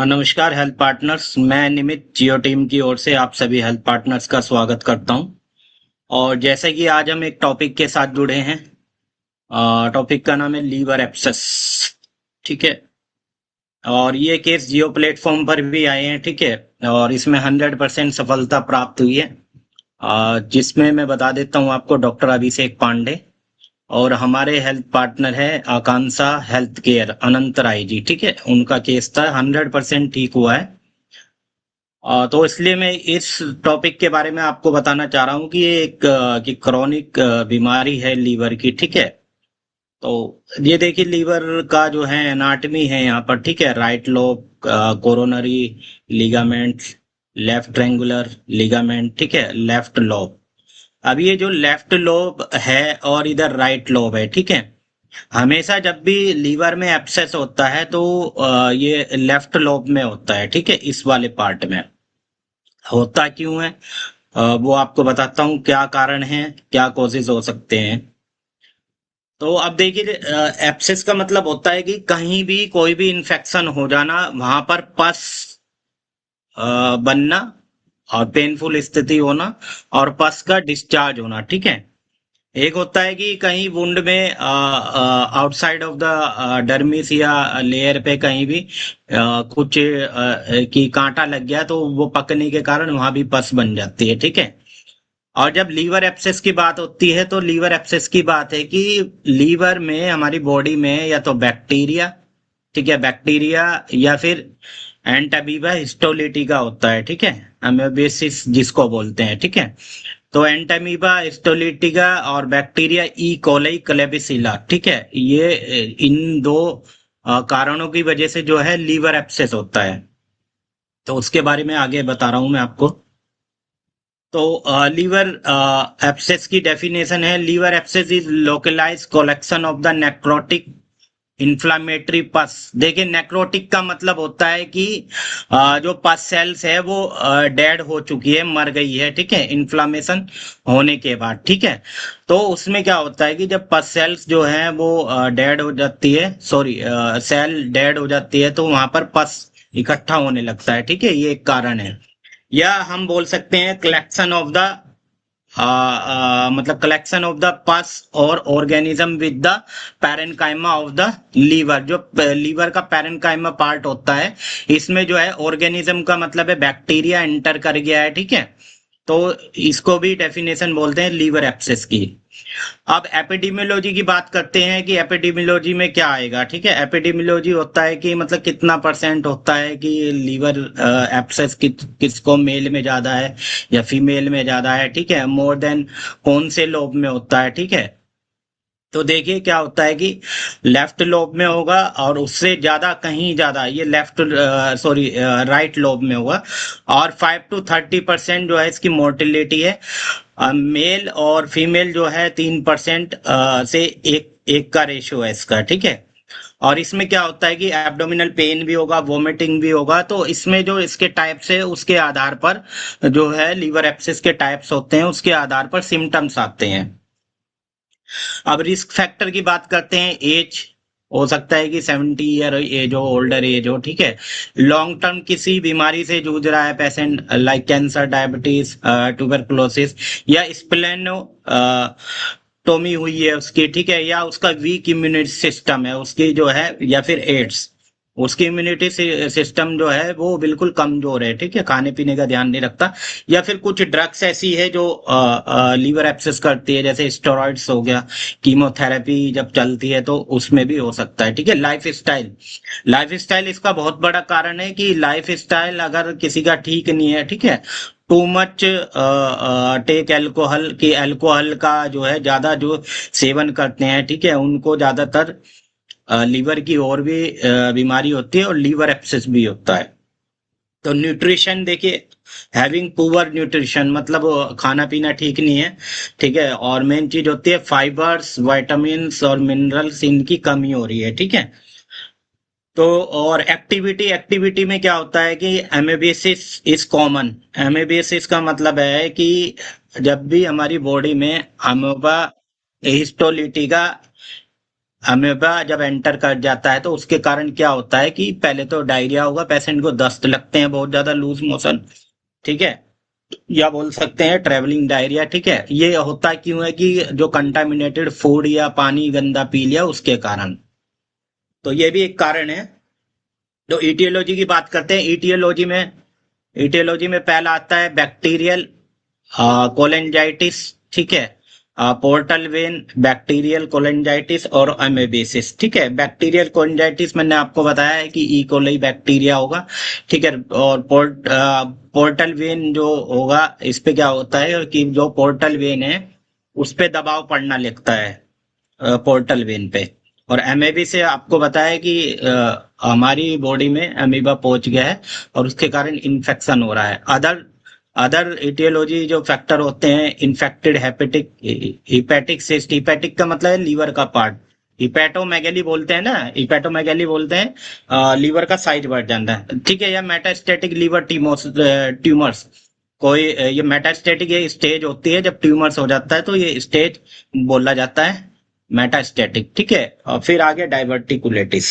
नमस्कार health partners. मैं निमित जियो team की ओर से आप सभी हेल्थ पार्टनर्स का स्वागत करता हूं। और जैसे कि आज हम एक टॉपिक के साथ जुड़े हैं। टॉपिक का नाम है लीवर एब्सेस। ठीक है। और ये केस जियो प्लेटफॉर्म पर भी आए हैं। ठीक है। और इसमें 100% सफलता प्राप्त हुई है। जिसमें मैं बता देता हूं आपको, डॉक्टर अभिषेक पांडे और हमारे हेल्थ पार्टनर है आकांक्षा हेल्थ केयर अनंत राय जी। ठीक है। उनका केस था 100% ठीक हुआ है। तो इसलिए मैं इस टॉपिक के बारे में आपको बताना चाह रहा हूँ कि ये एक कि क्रॉनिक बीमारी है लीवर की। ठीक है। तो ये देखिए, लीवर का जो है एनाटमी है यहाँ पर। ठीक है। Right lobe coronary ligament, left triangular ligament, ठीक है, लेफ्ट लोब। अब ये जो लेफ्ट लोब है और इधर राइट लोब है। ठीक है। हमेशा जब भी लीवर में एब्सेस होता है तो ये लेफ्ट लोब में होता है। ठीक है। इस वाले पार्ट में होता क्यों है, वो आपको बताता हूँ क्या कारण है, क्या कॉजेज हो सकते हैं। तो अब देखिए, एब्सेस का मतलब होता है कि कहीं भी कोई भी इंफेक्शन हो जाना, वहां पर पस बनना और पेनफुल स्थिति होना और पस का डिस्चार्ज होना। ठीक है। एक होता है कि कहीं वुंड में आउटसाइड ऑफ द डर्मिस या लेयर पे कहीं भी कुछ की कांटा लग गया तो वो पकने के कारण वहां भी पस बन जाती है। ठीक है। और जब लीवर एब्सेस की बात होती है तो लीवर एब्सेस की बात है कि लीवर में, हमारी बॉडी में, या तो बैक्टीरिया, ठीक है, बैक्टीरिया या फिर एंटाबीबा हिस्टोलिटिका होता है। ठीक है। अमेबियासिस जिसको बोलते हैं। ठीक है। तो एंटामीबा हिस्टोलिटिका और बैक्टीरिया ई कोलाई क्लेबिसिला, ठीक है, ये इन दो कारणों की वजह से जो है लीवर एब्सेस होता है। तो उसके बारे में आगे बता रहा हूं मैं आपको। तो लीवर एब्सेस की डेफिनेशन है, liver abscess is localise collection of the necrotic inflammatory pus. देखिए, नेक्रोटिक का मतलब होता है कि जो पस सेल्स है वो डेड हो चुकी है, मर गई है। ठीक है। इन्फ्लामेशन होने के बाद। ठीक है। तो उसमें क्या होता है कि जब पस सेल्स जो है वो डेड हो जाती है, सॉरी, सेल डेड हो जाती है तो वहां पर पस इकट्ठा होने लगता है। ठीक है। ये एक कारण है। या हम बोल सकते हैं कलेक्शन ऑफ द मतलब कलेक्शन ऑफ द पस और organism with the parenchyma of the liver. जो लीवर का पैरेन्काइमा पार्ट होता है, इसमें जो है ऑर्गेनिज्म का मतलब है बैक्टीरिया एंटर कर गया है। ठीक है। तो इसको भी डेफिनेशन बोलते हैं लीवर एब्सेस की। अब एपिडेमियोलॉजी की बात करते हैं कि एपिडेमियोलॉजी में क्या आएगा। ठीक है। एपिडेमियोलॉजी होता है कि मतलब कितना परसेंट होता है कि लीवर एब्सेस किसको मेल में ज्यादा है या फीमेल में ज्यादा है। ठीक है। मोर देन कौन से लोब में होता है। ठीक है। तो देखिए क्या होता है कि लेफ्ट लोब में होगा और उससे ज्यादा, कहीं ज्यादा ये लेफ्ट, सॉरी, राइट लोब में होगा। और 5 to 30% जो है इसकी मोर्टेलिटी है। मेल और फीमेल जो है 3% से एक एक का रेशियो है इसका। ठीक है। और इसमें क्या होता है कि एब्डोमिनल पेन भी होगा, वोमिटिंग भी होगा। तो इसमें जो इसके टाइप्स है उसके आधार पर जो है लीवर एब्सेस के टाइप्स होते हैं, उसके आधार पर सिम्टम्स आते हैं। अब रिस्क फैक्टर की बात करते हैं। एज हो सकता है कि 70 ईयर एज हो, ओल्डर एज हो। ठीक है। लॉन्ग टर्म किसी बीमारी से जूझ रहा है patient, like cancer, diabetes, tuberculosis, या स्प्लेनो टोमी हुई है उसकी। ठीक है। या उसका वीक इम्यूनिटी सिस्टम है उसकी जो है, या फिर एड्स, उसकी इम्यूनिटी सिस्टम जो है वो बिल्कुल कमजोर है। ठीक है। खाने पीने का ध्यान नहीं रखता, या फिर कुछ ड्रग्स ऐसी है जो लीवर एब्सेस करती है, जैसे स्टेरॉइड्स हो गया, कीमोथेरेपी जब चलती है तो उसमें भी हो सकता है। ठीक है। लाइफ स्टाइल, लाइफ स्टाइल इसका बहुत बड़ा कारण है कि लाइफ स्टाइल अगर किसी का ठीक नहीं है, ठीक है, टू मच टेक एल्कोहल, की एल्कोहल का जो है ज्यादा जो सेवन करते हैं, ठीक है, उनको ज्यादातर लीवर की और भी बीमारी होती है और लीवर एब्सेस भी होता है। तो न्यूट्रिशन देखिए, हैविंग पुअर न्यूट्रिशन मतलब खाना पीना ठीक नहीं है। ठीक है। और मेन चीज होती है फाइबर्स, विटामिन्स और मिनरल्स, इनकी कमी हो रही है। ठीक है। तो और एक्टिविटी, एक्टिविटी में क्या होता है कि एमेबियसिस इज कॉमन। एमेबियसिस का मतलब है कि जब भी हमारी बॉडी में अमोबा हिस्टोलिटिका अमेबा जब एंटर कर जाता है तो उसके कारण क्या होता है कि पहले तो डायरिया होगा, पेशेंट को दस्त लगते हैं, बहुत ज्यादा लूज मोशन, ठीक है, या बोल सकते हैं ट्रेवलिंग डायरिया, ठीक है। ये होता क्यों है कि जो कंटामिनेटेड फूड या पानी गंदा पी लिया उसके कारण, तो ये भी एक कारण है। तो ईटियोलॉजी की बात करते हैं। ईटियोलॉजी में पहला आता है बैक्टीरियल कोलेंजाइटिस, ठीक है, पोर्टल वेन बैक्टीरियल कोलेंजाइटिस और अमेबेसिस, ठीक है। बैक्टीरियल कोलेंजाइटिस मैंने आपको बताया है कि ई कोलाई बैक्टीरिया होगा, ठीक है। और पोर्टल वेन जो होगा, इस पे क्या होता है कि जो पोर्टल वेन है उस पे दबाव पड़ना लगता है, पोर्टल वेन पे। और अमेबी से आपको बताया कि हमारी बॉडी में अमीबा पहुंच गया है और उसके कारण इन्फेक्शन हो रहा है। अदर अदर इटियोलॉजी जो फैक्टर होते हैं, infected hepatic hepatic cyst, hepatic का मतलब है लीवर का पार्ट, हिपैटोमेगैली बोलते हैं ना, हिपैटोमेगैली बोलते हैं, लीवर का साइज बढ़ जाता है, ठीक है। या मेटास्टेटिक लीवर ट्यूमर्स, कोई ये मेटास्टेटिक ये स्टेज होती है जब ट्यूमर्स हो जाता है, तो ये स्टेज बोला जाता है मेटास्टेटिक, ठीक है। और फिर आगे डाइवर्टिकुलेटिस।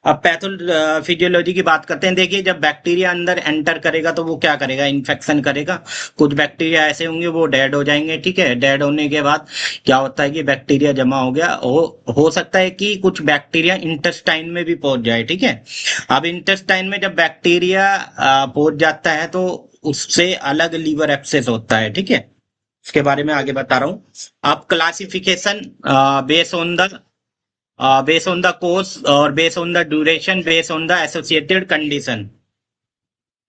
अब पैथोफिजियोलॉजी की बात करते हैं। देखिए, जब बैक्टीरिया अंदर एंटर करेगा तो वो क्या करेगा, इन्फेक्शन करेगा। कुछ बैक्टीरिया ऐसे होंगे वो डेड हो जाएंगे, ठीक है। डेड होने के बाद क्या होता है कि बैक्टीरिया जमा हो गया, हो सकता है कि कुछ बैक्टीरिया इंटेस्टाइन में भी पहुंच जाए, ठीक है। अब इंटेस्टाइन में जब बैक्टीरिया पहुंच जाता है तो उससे अलग लीवर एब्सेस होता है, ठीक है। इसके बारे में आगे बता रहा हूँ। अब classification base on the based on the course or based on the duration, based on the associated condition.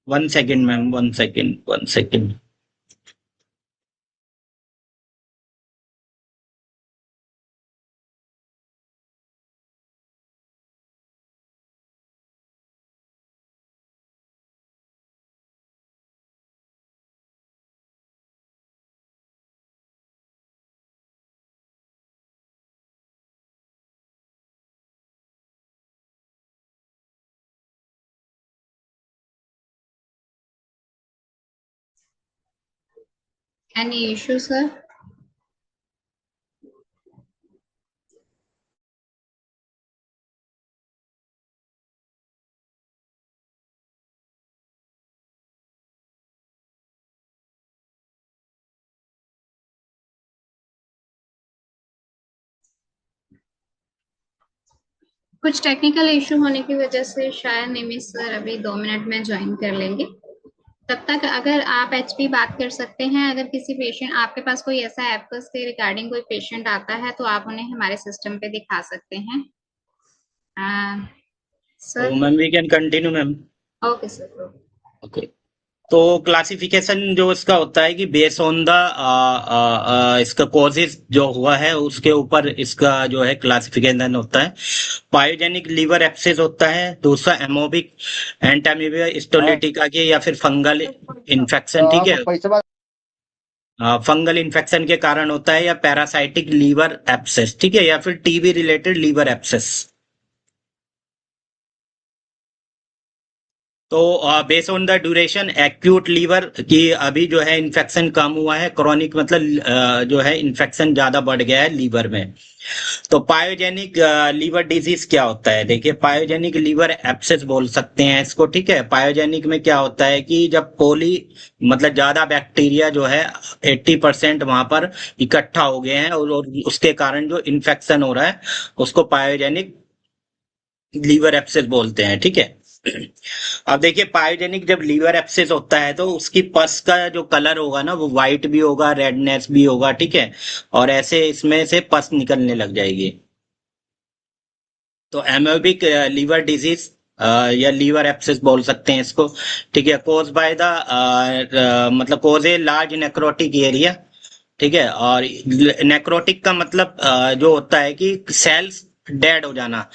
1 second, ma'am. 1 second. 1 second. Any issue, sir? कुछ टेक्निकल इशू होने की वजह से शायद निमित सर अभी 2 मिनट में ज्वाइन कर लेंगे। तब तक अगर आप एचपी बात कर सकते हैं, अगर किसी पेशेंट आपके पास कोई ऐसा एपकस के रिगार्डिंग कोई पेशेंट आता है तो आप उन्हें हमारे सिस्टम पे दिखा सकते हैं। तो sir ma'am we can continue, ma'am. Okay sir. Okay. तो क्लासिफिकेशन जो इसका होता है कि बेस ऑन द इसका कॉजेज जो हुआ है उसके ऊपर इसका जो है क्लासिफिकेशन होता है। पायोजेनिक लीवर एब्सेस होता है, दूसरा एमोबिक एंटामीबिया स्टोलिटिका के या फिर फंगल इन्फेक्शन, ठीक है, फंगल इन्फेक्शन के कारण होता है, या पैरासाइटिक लीवर एब्सेस, ठीक है, या फिर टीबी रिलेटेड लीवर एब्सेस। तो based on the duration, acute liver की अभी जो है इन्फेक्शन कम हुआ है, क्रॉनिक मतलब जो है इन्फेक्शन ज्यादा बढ़ गया है लीवर में। तो पायोजेनिक लीवर डिजीज क्या होता है, देखिए पायोजेनिक लीवर एब्सेस बोल सकते हैं इसको, ठीक है। पायोजेनिक में क्या होता है कि जब पोली मतलब ज्यादा बैक्टीरिया जो है 80% वहां पर इकट्ठा हो गए हैं और उसके कारण जो इन्फेक्शन हो रहा है उसको पायोजेनिक लीवर एब्सेस बोलते हैं, ठीक है। अब देखिए, पायोजेनिक जब लीवर एब्सेस होता है तो उसकी पस का जो कलर होगा ना वो व्हाइट भी होगा, रेडनेस भी होगा, ठीक है। और ऐसे इसमें से पस निकलने लग जाएगी। तो एमोबिक लीवर डिजीज या लीवर एब्सेस बोल सकते हैं इसको, ठीक है। कोज बाय द मतलब कोज ए लार्ज नेक्रोटिक एरिया, ठीक है। और नेक्रोटिक का मतलब जो होता है कि सेल्स डेड हो जाना,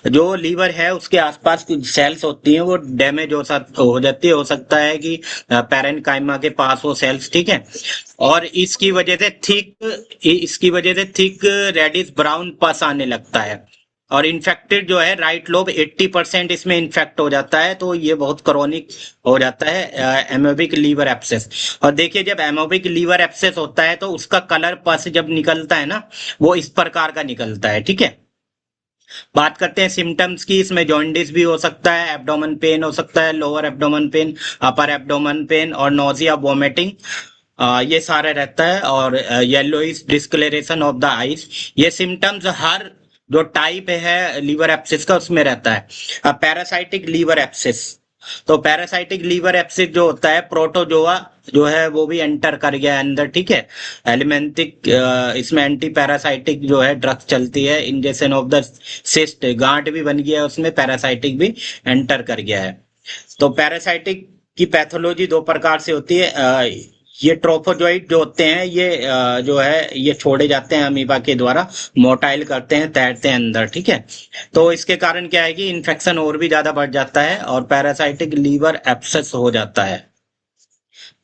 जो लीवर है उसके आसपास कुछ सेल्स होती हैं वो डैमेज हो जाती है, हो सकता है कि पैरेन्काइमा के पास वो सेल्स, ठीक है। और इसकी वजह से थिक रेडिश ब्राउन पस आने लगता है। और इन्फेक्टेड जो है राइट लोब 80% इसमें इन्फेक्ट हो जाता है, तो ये बहुत क्रॉनिक हो जाता है एमोबिक लीवर एब्सेस। और देखिए जब एमोबिक लीवर एब्सेस होता है तो उसका कलर पस जब निकलता है ना, वो इस प्रकार का निकलता है, ठीक है। बात करते हैं सिम्टम्स की, इसमें जॉन्डिस भी हो सकता है, एब्डोमेन पेन हो सकता है, lower abdomen pain, upper abdomen pain और नोजिया वोमिटिंग, ये सारे रहता है। और yellowish discolouration of the eyes, ये सिम्टम्स हर जो टाइप है लीवर एप्सिस का उसमें रहता है। अब पैरासाइटिक लीवर एप्सिस, तो पैरासाइटिक लीवर एप्सिस जो होता है, प्रोटोजोआ जो है वो भी एंटर कर गया है अंदर, ठीक है। एलिमेंटिक इसमें एंटी पैरासाइटिक जो है ड्रग्स चलती है, इंजेक्शन ऑफ द सिस्ट, गांठ भी बन गया है उसमें, पैरासाइटिक भी एंटर कर गया है। तो पैरासाइटिक की पैथोलॉजी दो प्रकार से होती है। ये ट्रोफोजोइट जो होते हैं ये जो है ये छोड़े जाते हैं अमीबा के द्वारा, मोटाइल करते हैं, तैरते हैं अंदर, ठीक है। तो इसके कारण क्या है कि इन्फेक्शन और भी ज्यादा बढ़ जाता है और पैरासाइटिक लीवर एब्सेस हो जाता है।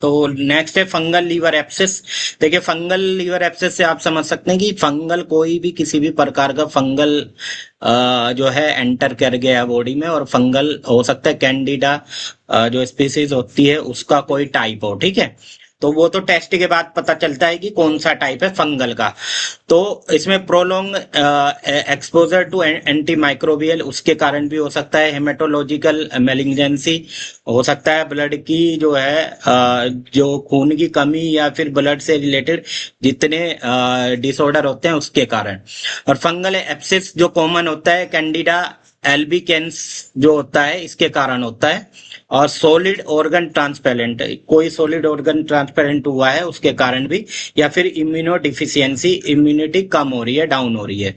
तो नेक्स्ट है फंगल लीवर एब्सेस। देखिए फंगल लीवर एब्सेस से आप समझ सकते हैं कि फंगल कोई भी किसी भी प्रकार का फंगल जो है एंटर कर गया बॉडी में, और फंगल हो सकता है कैंडिडा जो स्पीसीज होती है उसका कोई टाइप हो, ठीक है। तो वो तो टेस्ट के बाद पता चलता है कि कौन सा टाइप है फंगल का। तो इसमें prolong exposure to antimicrobial उसके कारण भी हो सकता है। हेमेटोलॉजिकल मेलिग्नेंसी हो सकता है, ब्लड की जो है जो खून की कमी या फिर ब्लड से रिलेटेड जितने डिसऑर्डर होते हैं उसके कारण। और फंगल एब्सिस जो कॉमन होता है कैंडिडा एल्बिकेंस जो होता है इसके कारण होता है। और सॉलिड ऑर्गन ट्रांसपेरेंट, कोई सॉलिड ऑर्गन ट्रांसपेरेंट हुआ है उसके कारण भी, या फिर इम्यूनो डिफिशियंसी, इम्यूनिटी कम हो रही है, डाउन हो रही है।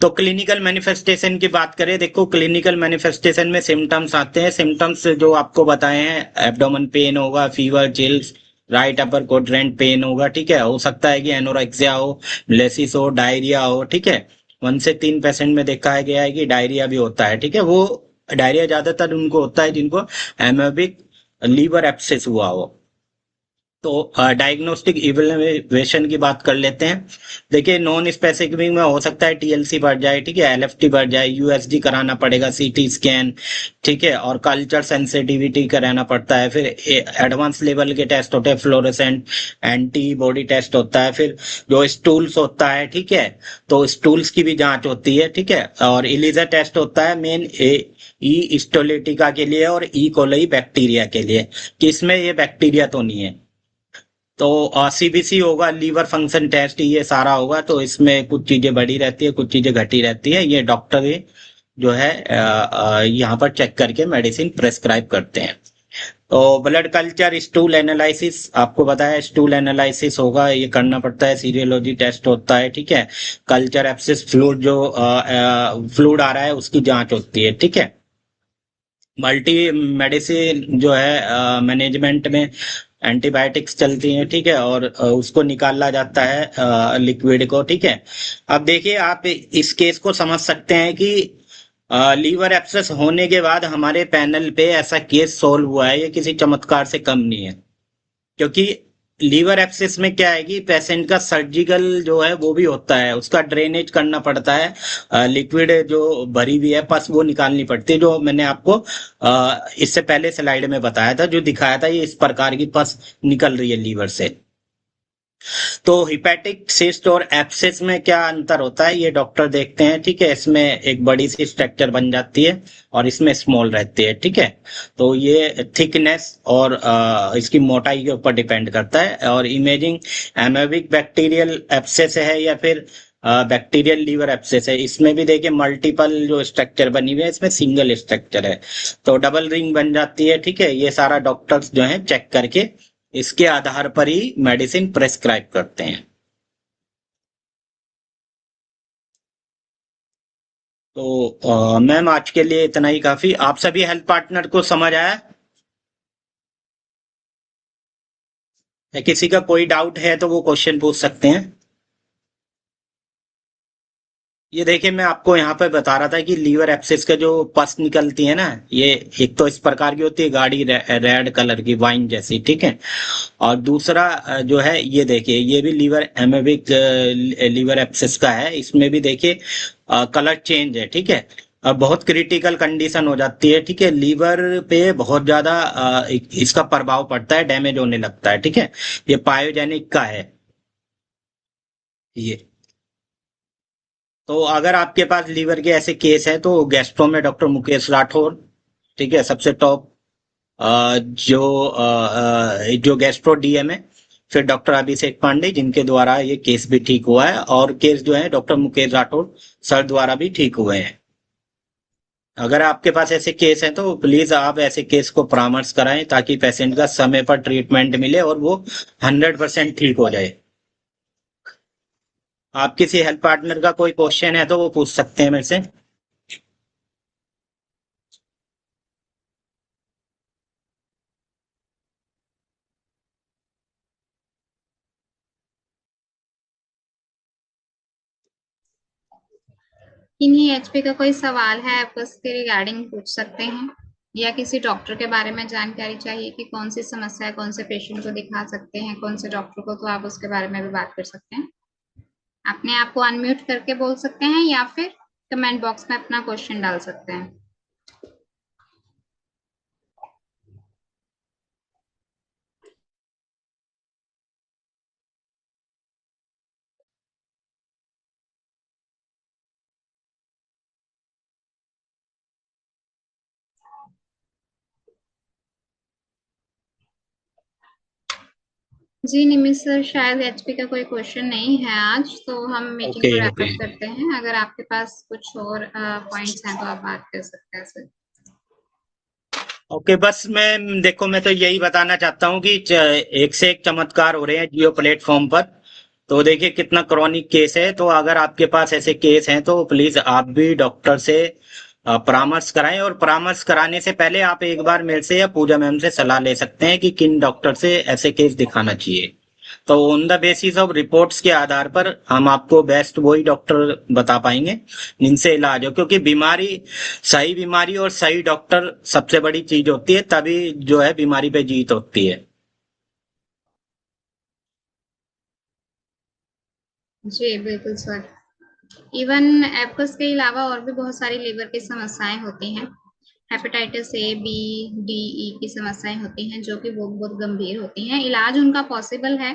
तो क्लिनिकल मैनिफेस्टेशन की बात करें, देखो क्लिनिकल मैनिफेस्टेशन में सिम्टम्स आते हैं। सिम्टम्स जो आपको बताए हैं, एब्डोमेन पेन होगा, fever, chills, right upper quadrant pen होगा, ठीक है। हो सकता है कि एनोरेक्सिया हो, लेसिस हो, डायरिया हो, ठीक है। 1 से 3% में देखा गया है कि डायरिया भी होता है, ठीक है। वो डायरिया ज्यादातर उनको होता है जिनको एमोबिक लीवर एब्सेस हुआ हो। तो डायग्नोस्टिक इवेल्युएशन की बात कर लेते हैं। देखिए नॉन स्पेसिफिक में हो सकता है टीएलसी बढ़ जाए, ठीक है, एलएफटी बढ़ जाए, यूएसजी कराना पड़ेगा, सीटी स्कैन, ठीक है, और कल्चर सेंसिटिविटी कराना पड़ता है। फिर एडवांस लेवल के टेस्ट होते हैं, फ्लोरेसेंट एंटीबॉडी टेस्ट होता है। फिर जो स्टूल्स होता है, ठीक है, तो स्टूल्स की भी जांच होती है, ठीक है। और इलीजा टेस्ट होता है मेन ई स्टोलिटिका के लिए और ई कोलाई बैक्टीरिया के लिए, कि इसमें ये बैक्टीरिया तो नहीं है। तो सीबीसी होगा, लीवर फंक्शन टेस्ट, ये सारा होगा। तो इसमें कुछ चीजें बढ़ी रहती है, कुछ चीजें घटी रहती है, ये डॉक्टर जो है यहाँ पर चेक करके मेडिसिन प्रेस्क्राइब करते हैं। तो ब्लड कल्चर, स्टूल एनालिसिस, आपको बताया स्टूल एनालिसिस होगा, ये करना पड़ता है। सीरियोलॉजी टेस्ट होता है, ठीक है। कल्चर एप्सिस फ्लूइड जो फ्लूइड आ रहा है उसकी जांच होती है, ठीक है। मल्टी मेडिसिन जो है मैनेजमेंट में एंटीबायोटिक्स चलती हैं, ठीक है, और उसको निकाला जाता है लिक्विड को, ठीक है। अब देखिए आप इस केस को समझ सकते हैं कि लीवर एब्सेस होने के बाद हमारे पैनल पे ऐसा केस सॉल्व हुआ है, ये किसी चमत्कार से कम नहीं है। क्योंकि लीवर एब्सेस में क्या है कि पेशेंट का सर्जिकल जो है वो भी होता है, उसका ड्रेनेज करना पड़ता है, लिक्विड जो भरी हुई है पस वो निकालनी पड़ती है, जो मैंने आपको इससे पहले स्लाइड में बताया था, जो दिखाया था, ये इस प्रकार की पस निकल रही है लीवर से। तो हिपैटिक सिस्ट और एब्सेस में क्या अंतर होता है ये डॉक्टर देखते हैं, ठीक है। इसमें एक बड़ी सी स्ट्रक्चर बन जाती है और इसमें स्मॉल रहती है, ठीक है। तो ये थिकनेस और इसकी मोटाई के ऊपर डिपेंड करता है। और इमेजिंग एमेबिक बैक्टीरियल एब्सेस है या फिर बैक्टीरियल लीवर एब्सेस है, इसमें भी देखिए मल्टीपल जो स्ट्रक्चर बनी हुई है, इसमें सिंगल स्ट्रक्चर है, तो डबल रिंग बन जाती है, ठीक है। ये सारा डॉक्टर्स जो है चेक करके इसके आधार पर ही मेडिसिन प्रेस्क्राइब करते हैं। तो मैम आज के लिए इतना ही काफी। आप सभी हेल्थ पार्टनर को समझ आया है? किसी का कोई डाउट है तो वो क्वेश्चन पूछ सकते हैं। ये देखिए मैं आपको यहाँ पे बता रहा था कि लीवर एब्सिस के जो पस निकलती है ना, ये एक तो इस प्रकार की होती है गाढ़ी रेड कलर की वाइन जैसी, ठीक है। और दूसरा जो है ये देखिए ये भी लीवर एमेबिक लीवर एब्सिस का है। इसमें भी देखिए कलर चेंज है, ठीक है। बहुत क्रिटिकल कंडीशन हो जाती है, ठीक है। लीवर पे बहुत ज्यादा इसका प्रभाव पड़ता है, डैमेज होने लगता है, ठीक है। ये पायोजेनिक का है ये। तो अगर आपके पास लीवर के ऐसे केस है तो गैस्ट्रो में डॉक्टर मुकेश राठौर, ठीक है, सबसे टॉप जो गैस्ट्रो डीएम है। फिर डॉक्टर अभिषेक पांडे जिनके द्वारा ये केस भी ठीक हुआ है, और केस जो है डॉक्टर मुकेश राठौर सर द्वारा भी ठीक हुए हैं। अगर आपके पास ऐसे केस हैं तो प्लीज आप ऐसे केस को परामर्श कराएं ताकि पेशेंट का समय पर ट्रीटमेंट मिले और वो 100% ठीक हो जाए। आप किसी हेल्थ पार्टनर का कोई क्वेश्चन है तो वो पूछ सकते हैं मेरे से। इन्हीं एचपी का कोई सवाल है आप उसके रिगार्डिंग पूछ सकते हैं, या किसी डॉक्टर के बारे में जानकारी चाहिए कि कौन सी समस्या है, कौन से पेशेंट को दिखा सकते हैं, कौन से डॉक्टर को, तो आप उसके बारे में भी बात कर सकते हैं। अपने आप को अनम्यूट करके बोल सकते हैं या फिर कमेंट बॉक्स में अपना क्वेश्चन डाल सकते हैं। जी निमित सर, शायद एचपी का कोई क्वेश्चन नहीं है आज, तो हम मीटिंग ओके को रैप ओके। अप करते हैं। अगर आपके पास कुछ और पॉइंट्स हैं तो आप बात कर सकते हैं सर। ओके बस मैं देखो मैं तो यही बताना चाहता हूँ कि एक से एक चमत्कार हो रहे हैं जियो प्लेटफॉर्म पर। तो देखिए कितना क्रॉनिक केस है। तो अगर आपके पास ऐसे केस हैं तो प्लीज आप भी डॉक्टर से परामर्श कराएं, और परामर्श कराने से पहले आप एक बार मेरे से या पूजा मैम से सलाह ले सकते हैं कि किन डॉक्टर से ऐसे केस दिखाना चाहिए। तो on the basis of reports के आधार पर हम आपको बेस्ट वही डॉक्टर बता पाएंगे जिनसे इलाज हो, क्योंकि सही बीमारी और सही डॉक्टर सबसे बड़ी चीज होती है, तभी जो है बीमारी पे जीत होती है। जी बिल्कुल सर। इवन एपकस के अलावा और भी बहुत सारी लीवर की समस्याएं होती हैं। हेपेटाइटिस ए, बी, डी, ई की समस्याएं होती हैं जो कि बहुत बहुत गंभीर होती हैं। इलाज उनका पॉसिबल है,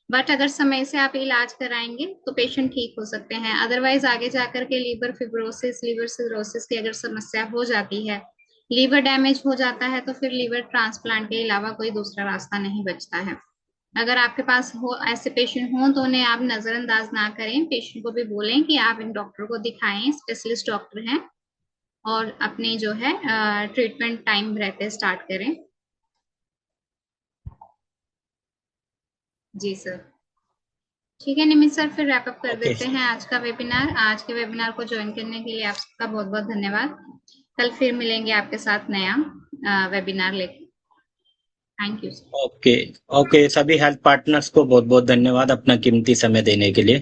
बट अगर समय से आप इलाज कराएंगे तो पेशेंट ठीक हो सकते हैं। अदरवाइज आगे जाकर के लीवर फिब्रोसिस, लीवर सिरोसिस की अगर समस्या हो जाती है, लीवर डैमेज हो जाता है, तो फिर लीवर ट्रांसप्लांट के अलावा कोई दूसरा रास्ता नहीं बचता है। अगर आपके पास हो ऐसे पेशेंट हों तो उन्हें आप नजरअंदाज ना करें, पेशेंट को भी बोलें कि आप इन डॉक्टर को दिखाएं, स्पेशलिस्ट डॉक्टर हैं, और अपने जो है ट्रीटमेंट टाइम रहते स्टार्ट करें। जी सर। ठीक है निमित सर, फिर रैप अप कर ओके देते हैं आज का वेबिनार। आज के वेबिनार को ज्वाइन करने के लिए आपका बहुत बहुत धन्यवाद। कल फिर मिलेंगे आपके साथ नया वेबिनार लेकर। Thank you sir. Okay. Okay सभी हेल्थ पार्टनर्स को बहुत बहुत धन्यवाद अपना कीमती समय देने के लिए।